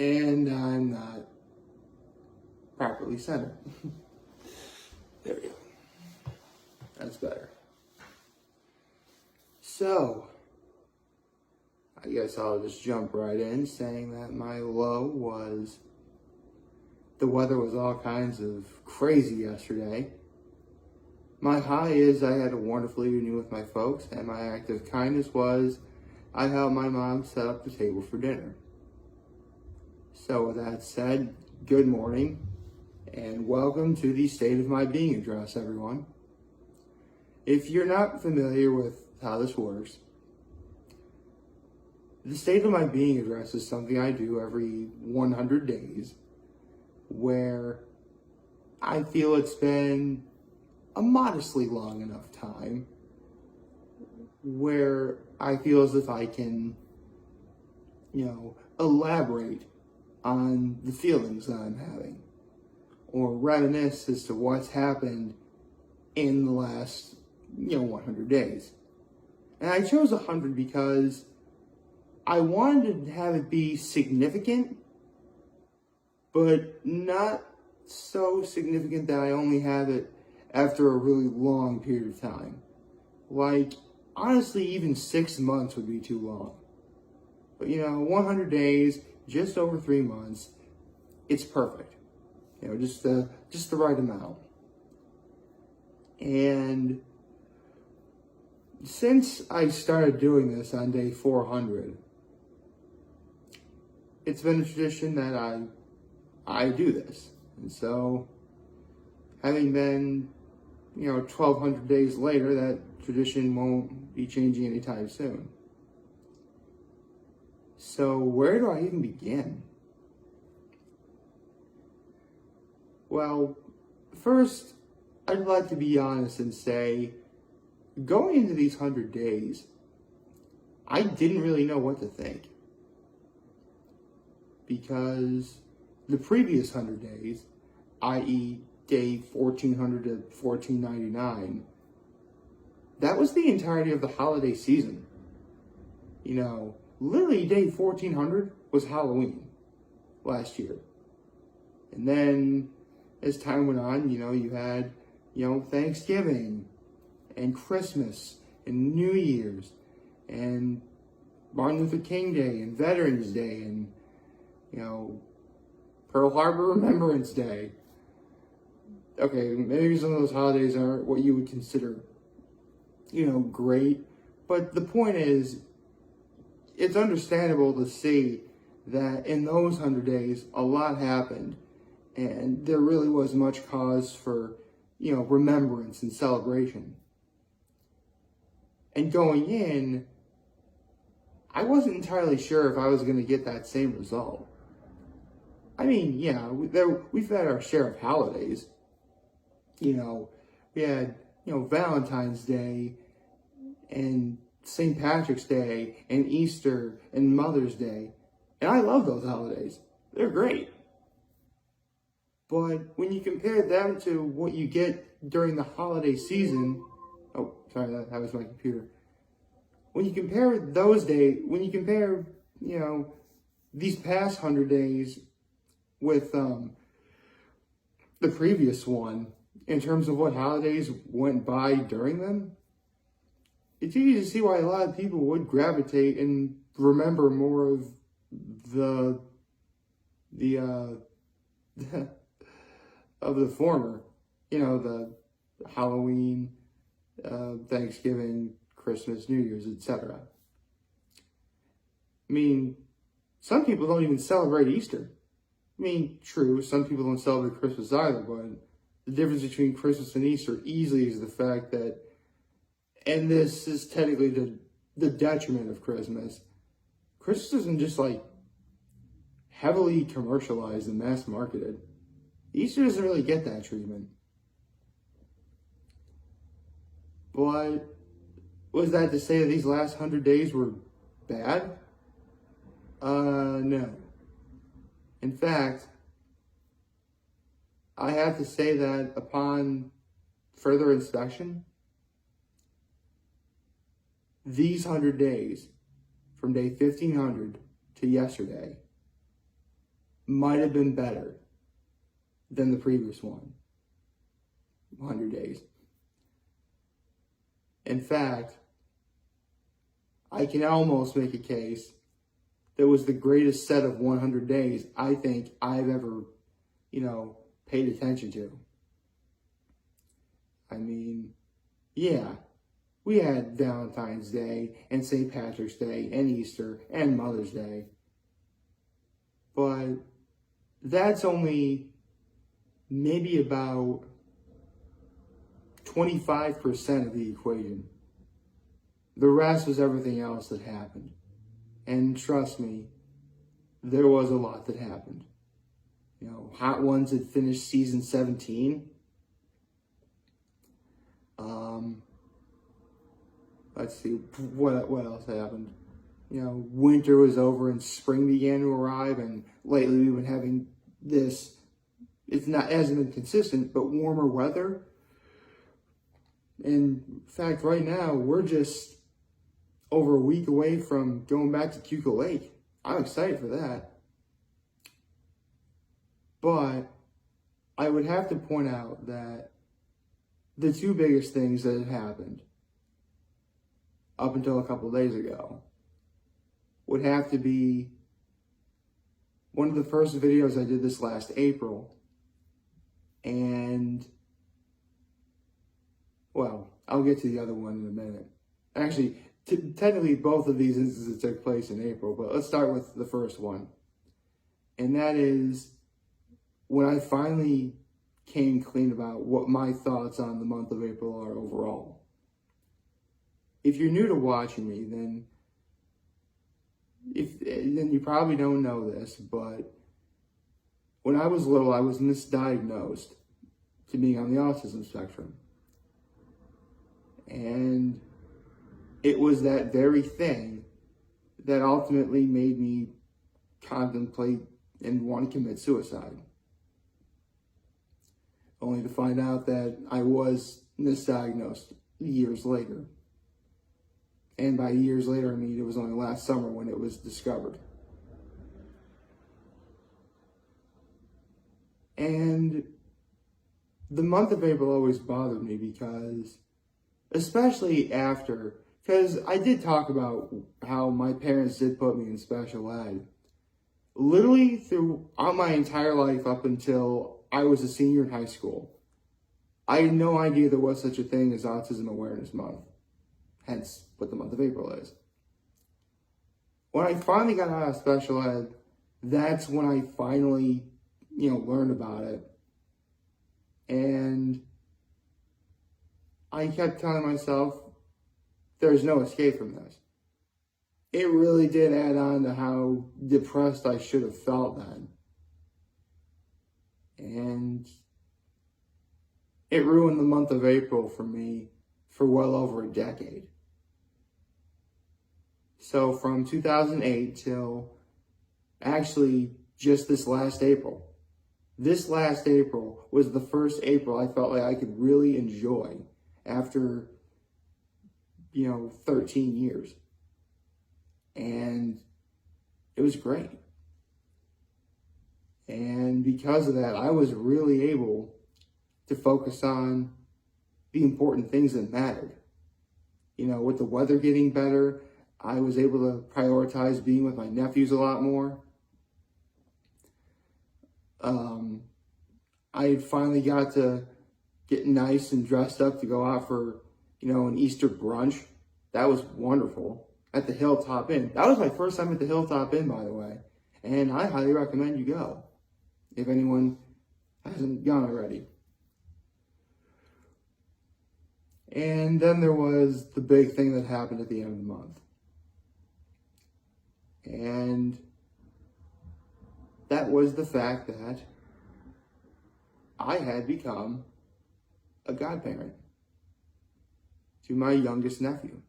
and I'm not properly centered. There we go. That's better. So, I guess I'll just jump right in saying that my low was the weather was all kinds of crazy yesterday. My high is I had a wonderful evening with my folks, and my act of kindness was I helped my mom set up the table for dinner. So with that said, good morning, and welcome to the State of My Being address, everyone. If you're not familiar with how this works, the State of My Being address is something I do every 100 days, where I feel it's been a modestly long enough time where I feel as if I can, elaborate on the feelings that I'm having or reminisce as to what's happened in the last, 100 days. And I chose 100 because I wanted to have it be significant, but not so significant that I only have it after a really long period of time. Like, honestly, even 6 months would be too long. But 100 days, just over 3 months, it's perfect. Just the right amount. And since I started doing this on day 400, it's been a tradition that I do this. And so, having been 1,200 days later, that tradition won't be changing anytime soon. So where do I even begin? Well, first, I'd like to be honest and say, going into these 100 days, I didn't really know what to think. Because the previous 100 days, i.e., day 1400 to 1499, that was the entirety of the holiday season. Literally day 1400 was Halloween last year. And then as time went on, you had, Thanksgiving and Christmas and New Year's and Martin Luther King Day and Veterans Day and, Pearl Harbor Remembrance Day. Okay, maybe some of those holidays aren't what you would consider, great. But the point is, it's understandable to see that in those 100 days, a lot happened. And there really was much cause for, remembrance and celebration. And going in, I wasn't entirely sure if I was going to get that same result. I mean, we've had our share of holidays. We had, Valentine's Day and St. Patrick's Day and Easter and Mother's Day. And I love those holidays. They're great. But when you compare them to what you get during the holiday season, oh, sorry, that was my computer. When you compare those days, these past 100 days with the previous one, in terms of what holidays went by during them, it's easy to see why a lot of people would gravitate and remember more of the of the former, the Halloween, Thanksgiving, Christmas, New Year's, etc. I mean, some people don't even celebrate Easter. I mean, true, some people don't celebrate Christmas either, but the difference between Christmas and Easter easily is the fact that, and this is technically the detriment of Christmas, Christmas isn't just heavily commercialized and mass marketed. Easter doesn't really get that treatment. But was that to say that these last 100 days were bad? No. In fact, I have to say that upon further inspection, these 100 days, from day 1500 to yesterday, might have been better than the previous 100 days. In fact, I can almost make a case that was the greatest set of 100 days I think I've ever, paid attention to. I mean, yeah, we had Valentine's Day and St. Patrick's Day and Easter and Mother's Day. But that's only maybe about 25% of the equation. The rest was everything else that happened. And trust me, there was a lot that happened. Hot Ones had finished season 17. Let's see, what else happened? Winter was over and spring began to arrive, and lately we've been having this, hasn't been consistent, but warmer weather. In fact, right now, we're just over a week away from going back to Keuka Lake. I'm excited for that. But I would have to point out that the two biggest things that had happened up until a couple of days ago would have to be one of the first videos I did this last April. And, well, I'll get to the other one in a minute. Actually, technically both of these instances took place in April, but let's start with the first one. And that is when I finally came clean about what my thoughts on the month of April are overall. If you're new to watching me, then you probably don't know this, but when I was little, I was misdiagnosed to being on the autism spectrum. And it was that very thing that ultimately made me contemplate and want to commit suicide. Only to find out that I was misdiagnosed years later. And by years later, I mean it was only last summer when it was discovered. And the month of April always bothered me because, especially because I did talk about how my parents did put me in special ed. Literally throughout my entire life up until I was a senior in high school, I had no idea there was such a thing as Autism Awareness Month. Hence what the month of April is. When I finally got out of special ed, that's when I finally, learned about it. And I kept telling myself, there's no escape from this. It really did add on to how depressed I should have felt then. And it ruined the month of April for me for well over a decade. So from 2008 till actually just this last April. This last April was the first April I felt like I could really enjoy after, 13 years. And it was great. And because of that, I was really able to focus on the important things that mattered. With the weather getting better, I was able to prioritize being with my nephews a lot more. I finally got to get nice and dressed up to go out for, an Easter brunch. That was wonderful. At the Hilltop Inn. That was my first time at the Hilltop Inn, by the way. And I highly recommend you go, if anyone hasn't gone already. And then there was the big thing that happened at the end of the month. And that was the fact that I had become a godparent to my youngest nephew.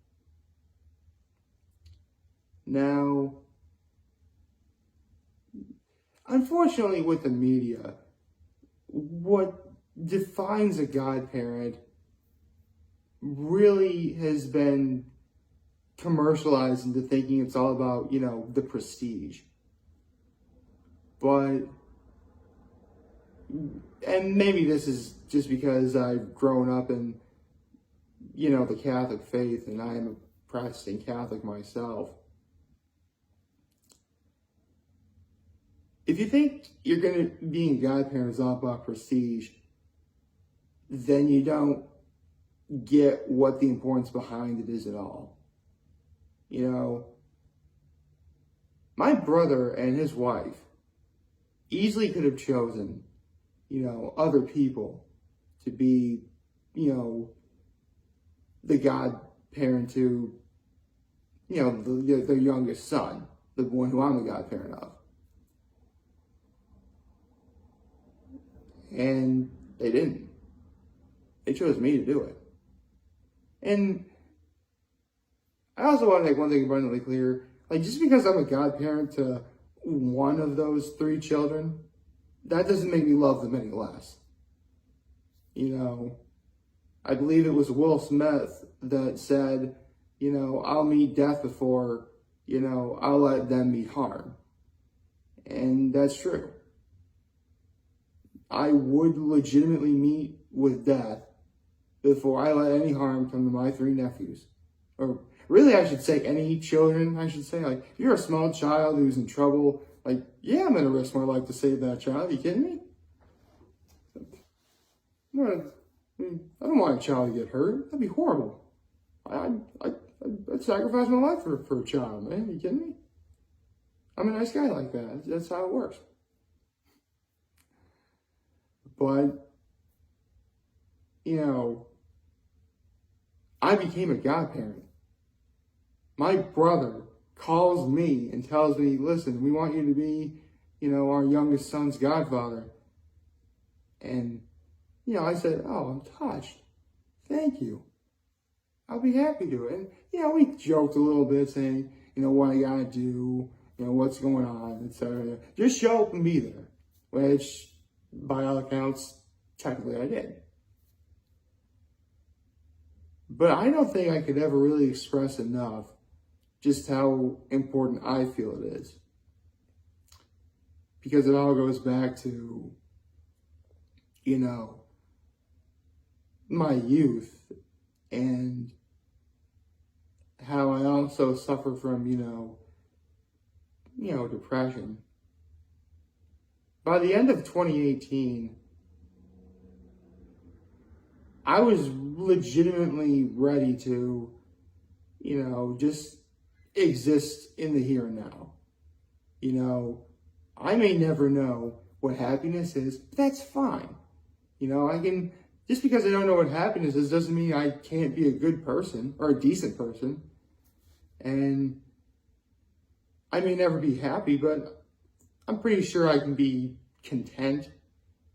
Now, unfortunately with the media, what defines a godparent really has been commercialized into thinking it's all about, the prestige. But, and maybe this is just because I've grown up in, the Catholic faith, and I am a practicing Catholic myself. If you think being a godparent is all about prestige, then you don't get what the importance behind it is at all. My brother and his wife easily could have chosen, other people to be, the godparent to, their youngest son, the one who I'm the godparent of. And they didn't. They chose me to do it. And I also want to make one thing abundantly clear. Just because I'm a godparent to one of those 3 children, that doesn't make me love them any less. I believe it was Will Smith that said, I'll meet death before, I'll let them meet harm. And that's true. I would legitimately meet with death before I let any harm come to my 3 nephews. Or really, I should say any children, if you're a small child who's in trouble, yeah, I'm going to risk my life to save that child. Are you kidding me? I don't want a child to get hurt. That'd be horrible. I'd sacrifice my life for a child, man. Are you kidding me? I'm a nice guy like that. That's how it works. But, I became a godparent. My brother calls me and tells me, listen, we want you to be, our youngest son's godfather. And, I said, oh, I'm touched. Thank you. I'll be happy to. And, we joked a little bit saying, what I gotta do, what's going on, etc. Just show up and be there. Which, by all accounts, technically I did. But I don't think I could ever really express enough just how important I feel it is. Because it all goes back to, my youth and how I also suffer from, depression. By the end of 2018, I was legitimately ready to, just exist in the here and now. I may never know what happiness is, but that's fine. Just because I don't know what happiness is doesn't mean I can't be a good person or a decent person. And I may never be happy, but I'm pretty sure I can be content.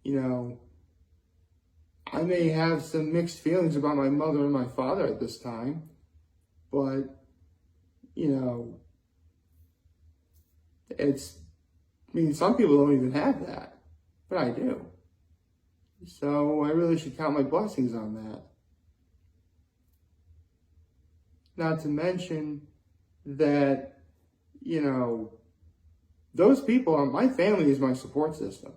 I may have some mixed feelings about my mother and my father at this time, but, some people don't even have that, but I do. So I really should count my blessings on that. Not to mention that, those people, my family is my support system.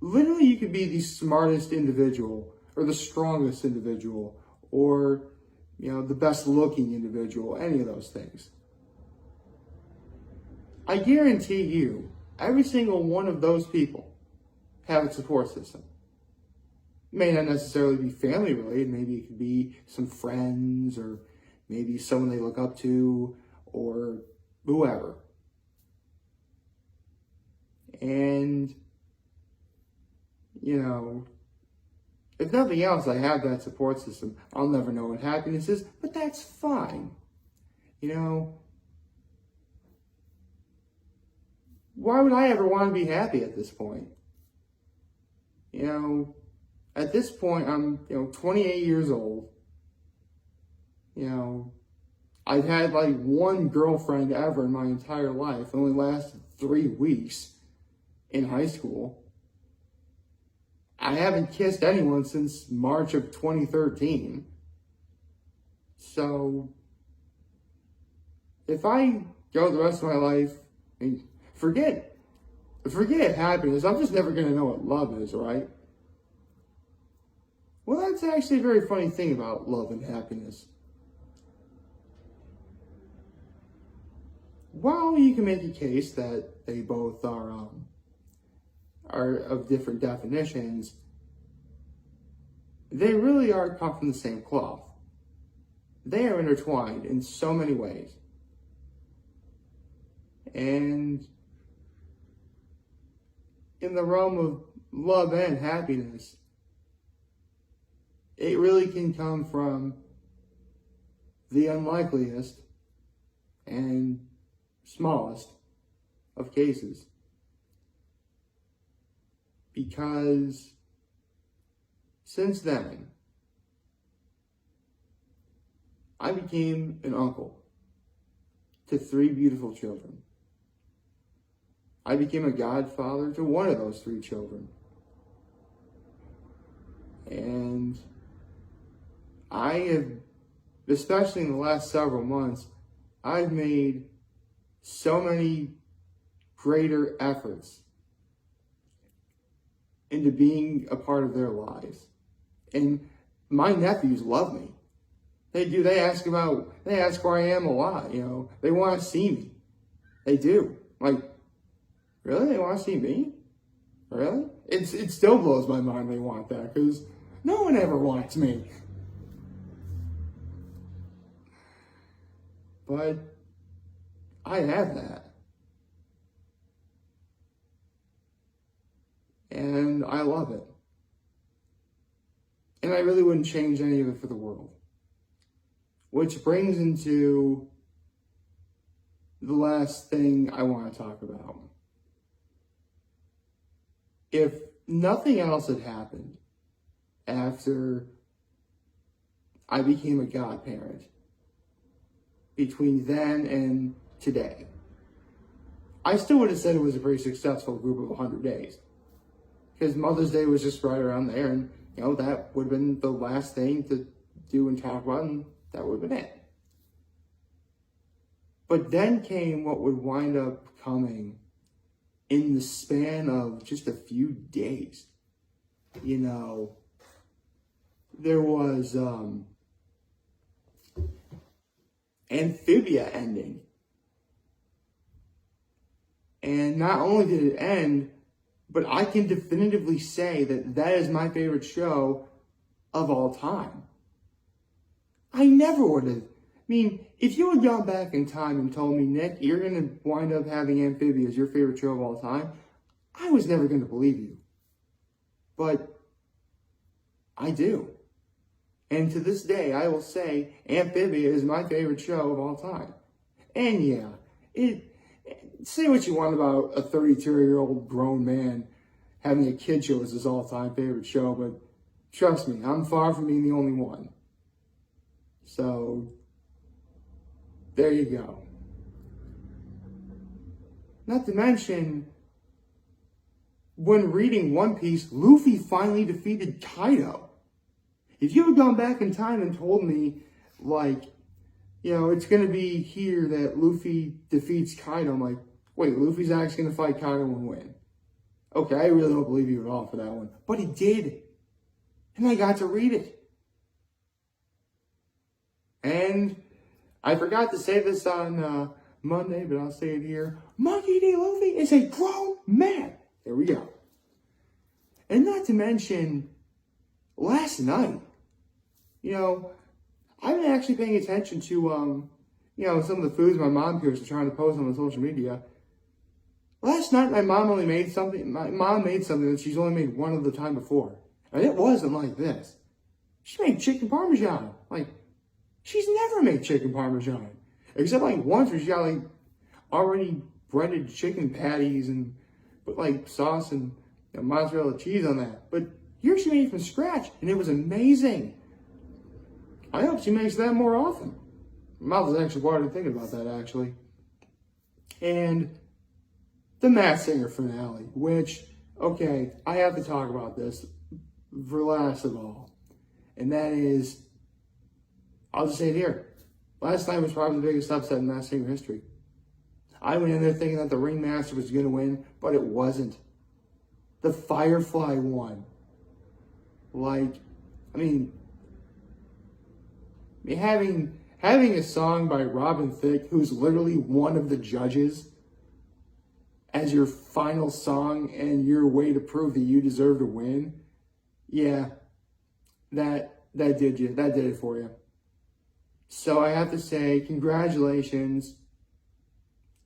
Literally you could be the smartest individual or the strongest individual or, the best looking individual, any of those things. I guarantee you, every single one of those people have a support system. It may not necessarily be family related. Maybe it could be some friends or maybe someone they look up to or whoever. And, if nothing else, I have that support system. I'll never know what happiness is, but that's fine. Why would I ever want to be happy at this point? At this point, I'm, 28 years old. I've had one girlfriend ever in my entire life. It only lasted 3 weeks in high school. I haven't kissed anyone since March of 2013. So, if I go the rest of my life, forget happiness. I'm just never going to know what love is, right? Well, that's actually a very funny thing about love and happiness. While you can make a case that they both are of different definitions, they really are cut from the same cloth. They are intertwined in so many ways. And in the realm of love and happiness, it really can come from the unlikeliest and smallest of cases. Because since then, I became an uncle to 3 beautiful children. I became a godfather to one of those 3 children. And I have, especially in the last several months, I've made so many greater efforts into being a part of their lives. And my nephews love me. They do. They ask where I am a lot, They want to see me. They do. Like, really? They want to see me? Really? It still blows my mind they want that, because no one ever wants me. But I have that. And I love it. And I really wouldn't change any of it for the world. Which brings into the last thing I want to talk about. If nothing else had happened after I became a godparent, between then and today, I still would have said it was a pretty successful group of 100 days. Because Mother's Day was just right around there, and that would have been the last thing to do and talk about, and that would have been it. But then came what would wind up coming in the span of just a few days. There was Amphibia ending. And not only did it end, but I can definitively say that is my favorite show of all time. I never would have. If you had gone back in time and told me, Nick, you're going to wind up having Amphibia as your favorite show of all time, I was never going to believe you. But I do. And to this day, I will say Amphibia is my favorite show of all time. And yeah, say what you want about a 32-year-old grown man having a kid show as his all-time favorite show, but trust me, I'm far from being the only one. So, there you go. Not to mention, when reading One Piece, Luffy finally defeated Kaido. If you had gone back in time and told me, it's going to be here that Luffy defeats Kaido, I'm like, wait, Luffy's actually going to fight Kaido and win. Okay, I really don't believe you at all for that one. But he did. And I got to read it. And I forgot to say this on Monday, but I'll say it here. Monkey D. Luffy is a grown man. There we go. And not to mention, last night, I've been actually paying attention to, some of the foods my mom appears to trying to post on the social media. Last night, my mom made something that she's only made one other time before. And it wasn't like this. She made chicken parmesan. She's never made chicken parmesan. Except once where she got already breaded chicken patties and put sauce and mozzarella cheese on that. But here she made it from scratch, and it was amazing. I hope she makes that more often. My mouth is actually watering thinking about that, actually. And the Masked Singer finale, which, okay, I have to talk about this for last of all. And that is, I'll just say it here. Last night was probably the biggest upset in Masked Singer history. I went in there thinking that the Ringmaster was going to win, but it wasn't. The Firefly won. Having a song by Robin Thicke, who's literally one of the judges, as your final song and your way to prove that you deserve to win, yeah, that did it for you. So I have to say, congratulations,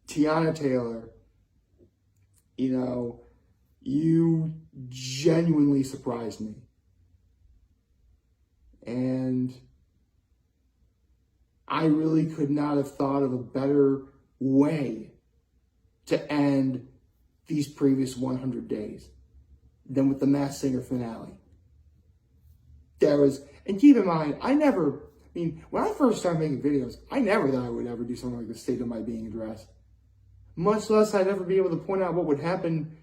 Tiana Taylor. You genuinely surprised me. And I really could not have thought of a better way to end these previous 100 days than with the Masked Singer finale. And keep in mind, when I first started making videos, I never thought I would ever do something like the State of My Being address. Much less I'd ever be able to point out what would happen,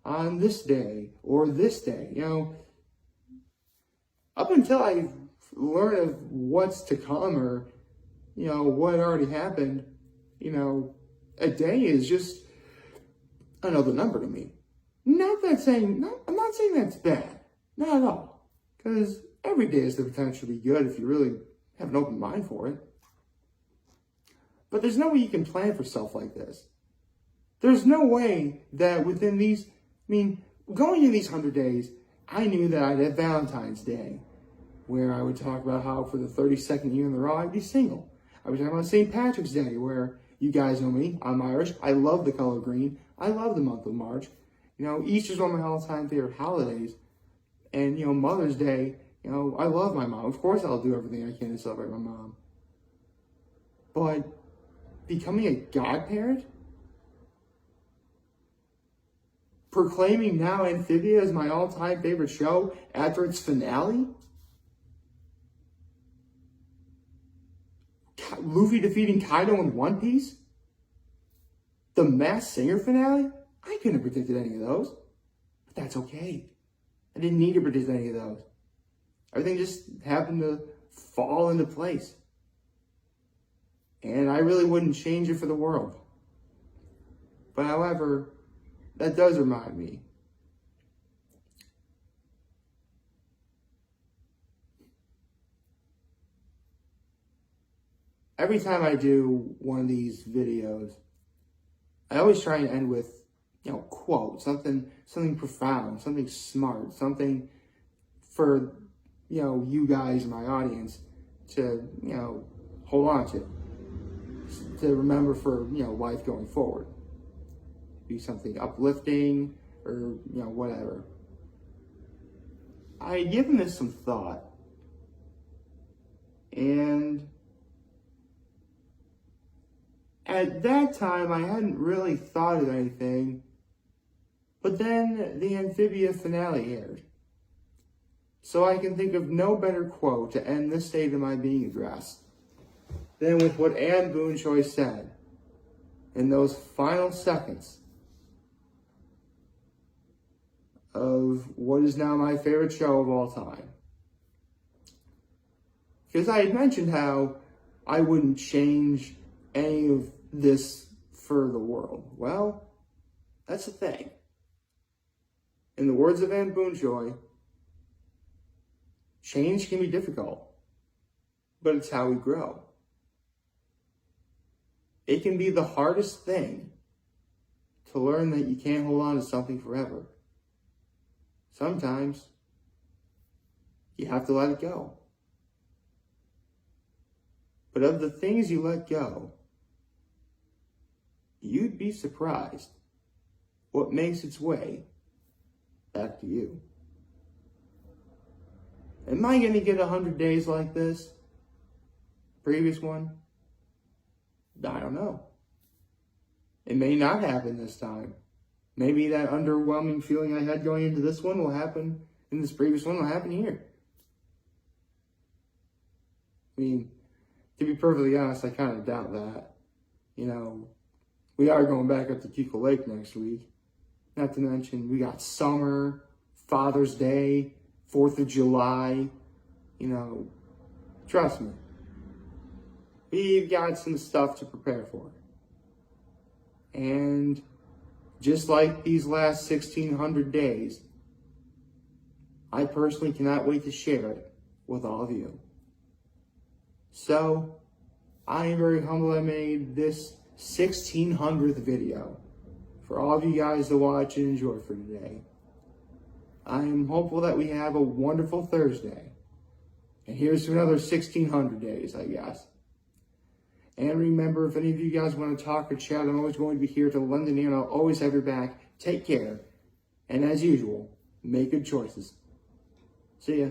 on this day or this day, Up until I learn of what's to come or, what already happened, a day is just another number to me. I'm not saying that's bad. Not at all. Because every day has the potential to be good if you really have an open mind for it. But there's no way you can plan for stuff like this. There's no way that within these, going into these 100 days, I knew that I'd have Valentine's Day, where I would talk about how for the 32nd year in a row I'd be single. I would talk about St. Patrick's Day, where you guys know me, I'm Irish, I love the color green, I love the month of March. Easter's one of my all-time favorite holidays. And, Mother's Day, I love my mom. Of course I'll do everything I can to celebrate my mom. But becoming a godparent? Proclaiming now Amphibia as my all-time favorite show after its finale? Luffy defeating Kaido in One Piece? The Masked Singer finale? I couldn't have predicted any of those. But that's okay. I didn't need to predict any of those. Everything just happened to fall into place. And I really wouldn't change it for the world. But however, that does remind me. Every time I do one of these videos, I always try and end with, quote, something profound, something smart, something for, you guys, my audience, to, hold on to remember for, life going forward. Be something uplifting or, whatever. I had given this some thought, and at that time, I hadn't really thought of anything, but then the Amphibia finale aired. So I can think of no better quote to end this State of My Being address than with what Anne Boone Choi said in those final seconds of what is now my favorite show of all time. Because I had mentioned how I wouldn't change any of this for the world. Well, that's the thing. In the words of Anne Boone Choi, change can be difficult, but it's how we grow. It can be the hardest thing to learn that you can't hold on to something forever. Sometimes you have to let it go. But of the things you let go, you'd be surprised what makes its way back to you. Am I going to get 100 days like this? Previous one? I don't know. It may not happen this time. Maybe that underwhelming feeling I had going into this one will happen in this previous one will happen here. To be perfectly honest, I kind of doubt that. We are going back up to Keuka Lake next week. Not to mention, we got summer, Father's Day, 4th of July. Trust me. We've got some stuff to prepare for. And just like these last 1600 days, I personally cannot wait to share it with all of you. So, I am very humbled I made this 1600th video for all of you guys to watch and enjoy for today. I am hopeful that we have a wonderful Thursday. And here's to another 1600 days, I guess. And remember, if any of you guys want to talk or chat, I'm always going to be here to lend an ear, and I'll always have your back. Take care. And as usual, make good choices. See ya.